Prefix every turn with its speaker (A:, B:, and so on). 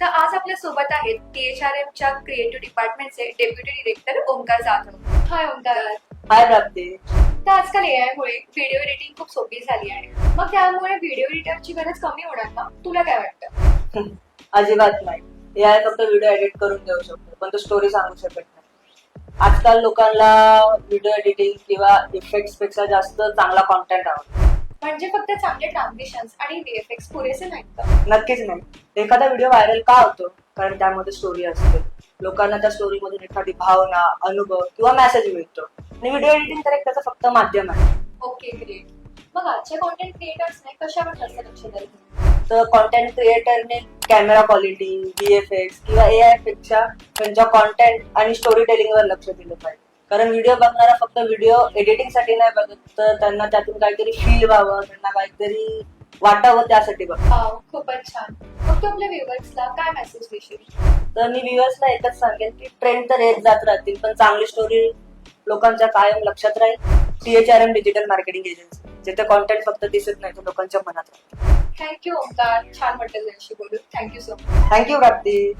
A: तर आज आपल्या सोबत आहेत THRM च्या क्रिएटिव्ह डिपार्टमेंटचे deputy director Omkar Jadhav. Hi Omkar.
B: Hi Prapti.
A: तर आजकाल AI मुळे व्हिडिओ एडिटिंग खूप सोपी झाली आहे. मग त्यामुळे व्हिडिओ एडिटरची गरज कमी होणार का? तुला काय वाटतं?
B: अजिबात नाही. AI फक्त व्हिडिओ एडिट करून देऊ शकतो, पण तो स्टोरी सांगू शकत नाही. आजकाल लोकांना व्हिडिओ एडिटिंग किंवा इफेक्ट्स पेक्षा जास्त चांगला कॉन्टेंट आवडतो.
A: म्हणजे फक्त चांगले ट्रान्झिशन्स आणि VFX पुरेसे नाहीत का?
B: नक्कीच नाही. एखादा व्हिडिओ व्हायरल का होतो? कारण त्यामध्ये स्टोरी असते. लोकांना त्या स्टोरीमधून एखादी भावना, अनुभव किंवा मेसेज मिळतो. आणि व्हिडिओ एडिटिंग तर एक त्याचं फक्त माध्यम आहे.
A: Okay, great. मग आजच्या कॉन्टेंट क्रिएटर्सने कशावर जास्त लक्ष द्यायला?
B: तर कॉन्टेंट क्रिएटरने कॅमेरा क्वालिटी, VFX किंवा AI पेक्षा त्यांच्या कॉन्टेंट आणि स्टोरी टेलिंगवर लक्ष दिलं पाहिजे. कारण व्हिडिओ बघणारा फक्त व्हिडिओ एडिटिंग साठी नाही बघत, तर त्यांना त्यातून काहीतरी फील व्हावं, त्यांना काहीतरी वाटावं त्यासाठी बघ.
A: खूपच छान. मग तू आपल्या व्ह्युअर्सला काय मेसेज देशील?
B: तर मी व्ह्युअर्सला एकच सांगेन की ट्रेंड तर येत जात राहतील, पण चांगली स्टोरी लोकांच्या कायम लक्षात राहील. THRM डिजिटल मार्केटिंग एजन्सी, जिथे कॉन्टेंट फक्त दिसत नाही, तर लोकांच्या मनात राहतं.
A: थँक्यू ओंकार. छान वाटेल तुझ्याशी बोलून. Thank you so much.
B: थँक्यू प्राप्ती.